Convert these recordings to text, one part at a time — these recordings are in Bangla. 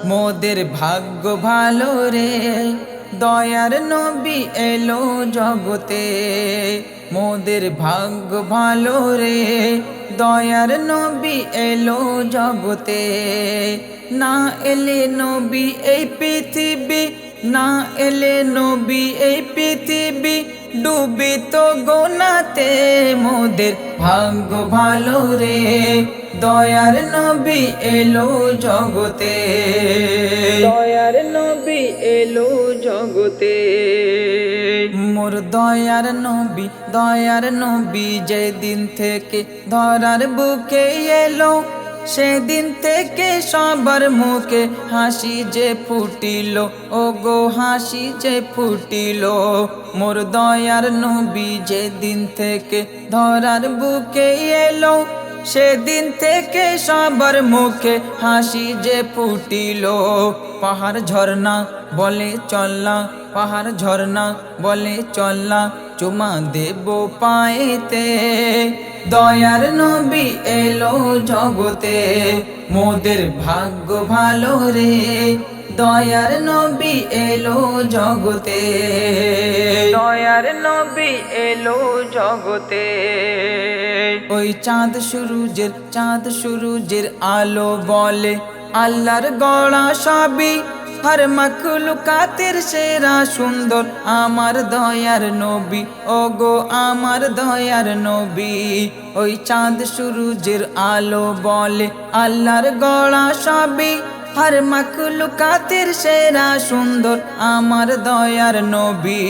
মোদের ভাগ্য ভালো রে, দয়ার নবী এলো জগতে। মোদের ভাগ্য ভালো রে, দয়ার নবী এলো জগতে। না এলে নবী এই পৃথিবী, না এলে নবী এই পৃথিবী ডুবিত গোনাতে। মোদের ভাগ্য ভালো রে, দয়ার নবী এলো জগতে। দয়ার নবী এলো জগতে। মোর দয়ার নবী যেদিন থেকে ধরার বুকে এলো, সেদিন থেকে সবার মুখে হাসি যে ফুটিল, ও গো হাসি যে ফুটিল। মোর দয়ার নবী যেদিন থেকে ধরার বুকে এলো, সেদিন থেকে সবার মুখে হাসি যে ফুটিল। পাহাড় ঝর্ণা বলে চলনা, পাহাড় ঝর্ণা বলে চলনা, চুমা দেব পায়েতে। দয়ার নবী এলো জগতে, মোদের ভাগ্য ভালো রে, দয়ার নবী এলো জগতে। দয়ার নবী এলো জগতে। ওই চাঁদ সুরুজের আলো বলে আল্লাহর গড়া সবই, হর মখলুকাতের সেরা সুন্দর আমার দয়ার নবী, ও গো আমার দয়ার নবী। ওই চাঁদ সুরুজের আলো বলে আল্লাহর গড়া সবই, হর মখলুকাতের সেরা সুন্দর আমার দয়ার নবী।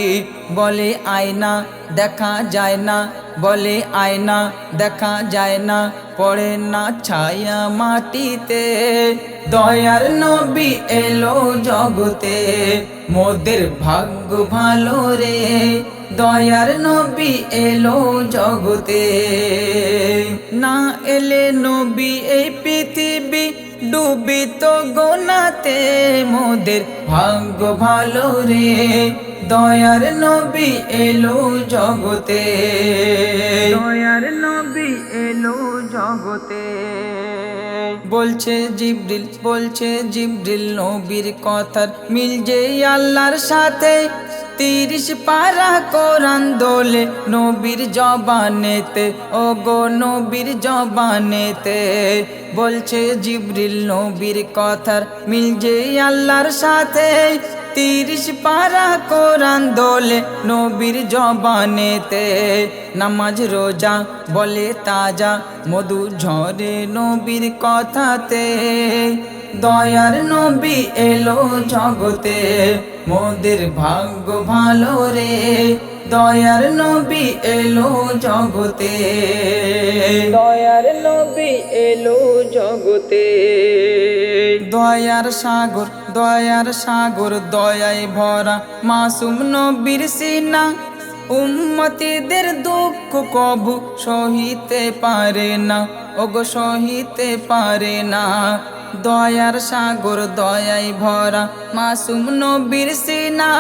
বলে আয়না দেখা যায় না, বলে আয়না দেখা যায় না, পড়ে না ছায়া মাটিতে। দয়ার নবী এলো জগতে, মোদের ভাগ্য ভালো রে, দয়ার নবী এলো জগতে। না এলে নবী এই পৃথিবী ডুবিত গোনাতে। মোদের ভাগ্য ভালো রে, দয়ার নবী এলো জগতে। দয়ার নবী এলো জগতে। বলছে জিবরিল নবীর কথার মিল যে আল্লাহর সাথে। 30 পারা কোরআন দোলে নবীর জবানেতে, ও গো নবীর জবানেতে। বলছে জিবরিল নবীর কথার মিল যে আল্লাহর সাথে। 30 পারা কোরআন দোলে নবীর জবানেতে। নামাজ রোজা বলে তাজা মধু ঝরে নবীর কথাতে। দয়ার নবী এলো জগতে, মোদের ভাগ্য ভালো রে, দয়ার নবী এলো জগতে। দয়ার নবী এলো জগতে। দয়ার সাগর দয়ায় ভরা মাসুম নবীর সিনা। উম্মতিদের দুঃখ কবু সহিতে পারে না, ওগো সহিতে পারে না। দয়ার সাগর দয়ায় ভরা মাসুম নবীর সিনা।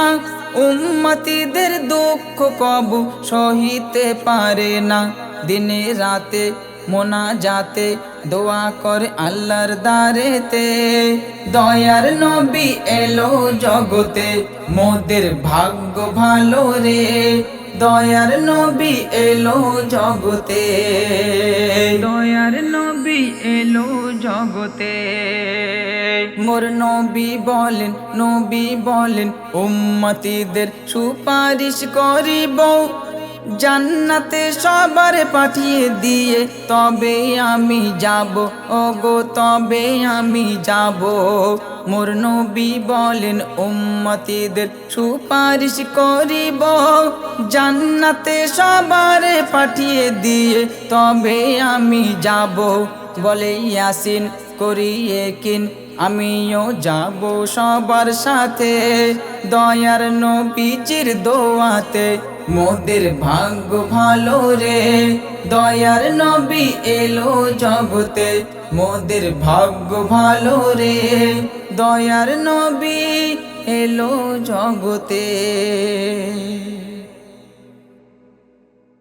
উম্মতিদের দুঃখ কবু সহিতে পারে না। দিনে রাতে মোনাজাতে দোয়া করে আল্লাহর দারেতে। দয়ার নবী এলো জগতে, মোদের ভাগ্য ভালো রে, দয়ার নবী এলো জগতে। দয়ার নবী এলো জগতে। মোর নবী বলেন উম্মতিদের সুপারিশ করিব, জান্নাতে সবার পাঠিয়ে দিয়ে তবে আমি যাব, ওগো তবে আমি যাব। মোর নবী বলেন উম্মতিদের সুপারিশ করিব, জান্নাতে সবার পাঠিয়ে দিয়ে তবে আমি যাব। বলে ইয়াসিন করি একিন আমিও যাব সবার সাথে। দয়ার নবীজির দোয়াতে মোদের ভাগ্য ভালো রে, দয়ার নবী এলো জগতে। মোদের ভাগ্য ভালো রে, দয়ার নবী এলো জগতে।